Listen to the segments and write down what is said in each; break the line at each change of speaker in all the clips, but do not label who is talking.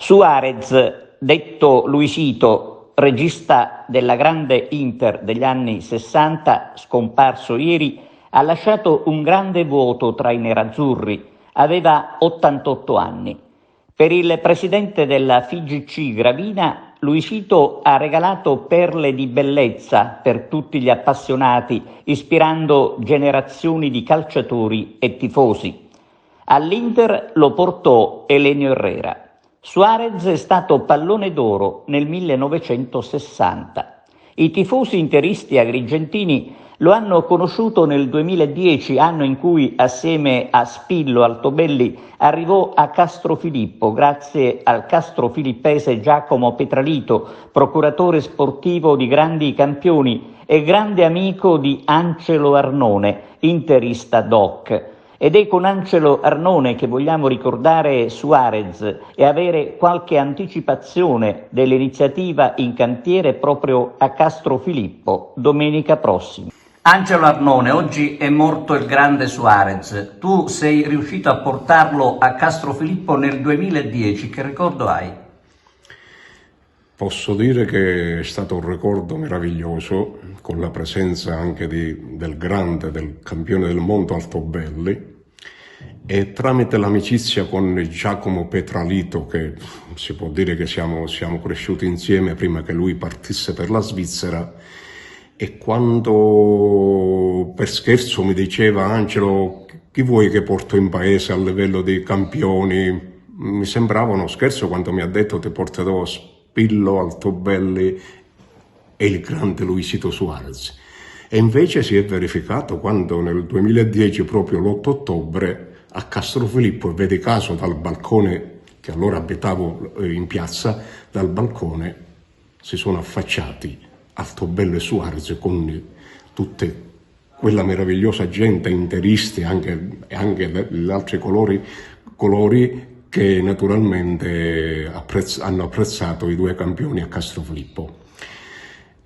Suárez, detto Luisito, regista della grande Inter degli anni 60, scomparso ieri, ha lasciato un grande vuoto tra i nerazzurri. Aveva 88 anni. Per il presidente della FIGC Gravina, Luisito ha regalato perle di bellezza per tutti gli appassionati, ispirando generazioni di calciatori e tifosi. All'Inter lo portò Helenio Herrera. Suárez è stato pallone d'oro nel 1960. I tifosi interisti agrigentini lo hanno conosciuto nel 2010, anno in cui assieme a Spillo Altobelli arrivò a Castrofilippo grazie al castrofilippese Giacomo Petralito, procuratore sportivo di grandi campioni e grande amico di Angelo Arnone, interista doc. Ed è con Angelo Arnone che vogliamo ricordare Suárez e avere qualche anticipazione dell'iniziativa in cantiere proprio a Castrofilippo domenica prossima. Angelo Arnone, oggi è morto il grande Suárez. Tu sei riuscito a portarlo a Castrofilippo nel 2010, che ricordo hai?
Posso dire che è stato un ricordo meraviglioso, con la presenza anche del campione del mondo Altobelli, e tramite l'amicizia con Giacomo Petralito, che si può dire che siamo cresciuti insieme prima che lui partisse per la Svizzera, e quando per scherzo mi diceva: Angelo, chi vuoi che porto in paese a livello di campioni? Mi sembrava uno scherzo quando mi ha detto: ti porterò Spillo Altobelli e il grande Luisito Suárez. E invece si è verificato quando nel 2010, proprio l'8 ottobre, a Castrofilippo, e vedi caso dal balcone, che allora abitavo in piazza, dal balcone si sono affacciati Altobelli e Suárez con tutta quella meravigliosa gente, interisti e anche gli altri colori che naturalmente hanno apprezzato i due campioni a Castrofilippo.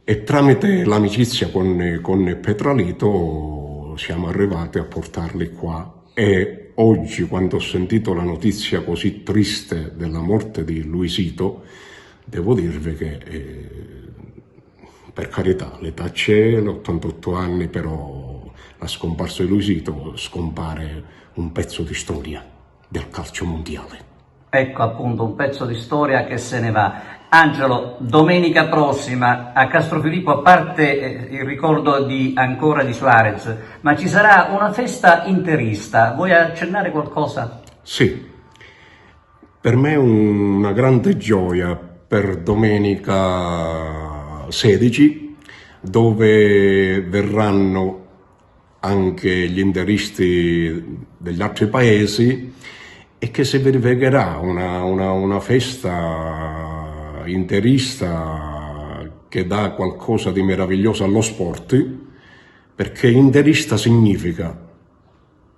E tramite l'amicizia con Petralito siamo arrivati a portarli qua. E oggi, quando ho sentito la notizia così triste della morte di Luisito, devo dirvi che, per carità, l'età c'è, 88 anni, però la scomparsa di Luisito scompare un pezzo di storia del calcio mondiale.
Ecco appunto un pezzo di storia che se ne va. Angelo, domenica prossima a Castrofilippo, a parte il ricordo ancora di Suárez, ma ci sarà una festa interista. Vuoi accennare qualcosa?
Sì, per me è una grande gioia per domenica 16, dove verranno anche gli interisti degli altri paesi, e che si verificherà una festa interista che dà qualcosa di meraviglioso allo sport, perché interista significa,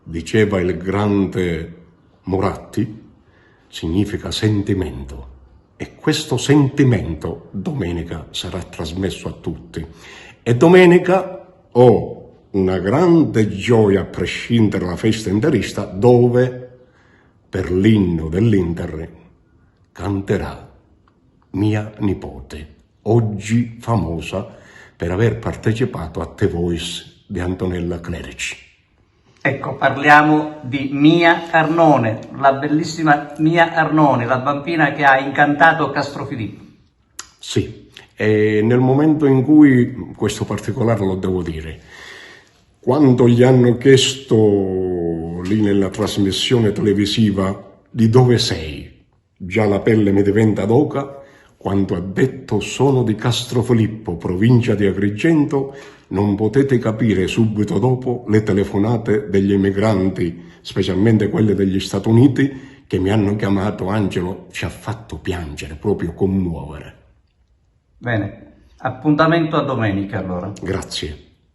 diceva il grande Moratti, significa sentimento, e questo sentimento domenica sarà trasmesso a tutti. E domenica ho una grande gioia, a prescindere dalla festa interista, dove per l'inno dell'Inter canterà mia nipote, oggi famosa per aver partecipato a The Voice di Antonella Clerici.
Ecco, parliamo di Mia Arnone, la bellissima Mia Arnone, la bambina che ha incantato Castrofilippo.
Sì, e nel momento in cui, questo particolare lo devo dire, quando gli hanno chiesto lì nella trasmissione televisiva di dove sei, già la pelle mi diventa d'oca. Quando ha detto sono di Castrofilippo, provincia di Agrigento, non potete capire subito dopo le telefonate degli emigranti, specialmente quelle degli Stati Uniti, che mi hanno chiamato: Angelo, ci ha fatto piangere, proprio commuovere.
Bene, appuntamento a domenica allora.
Grazie.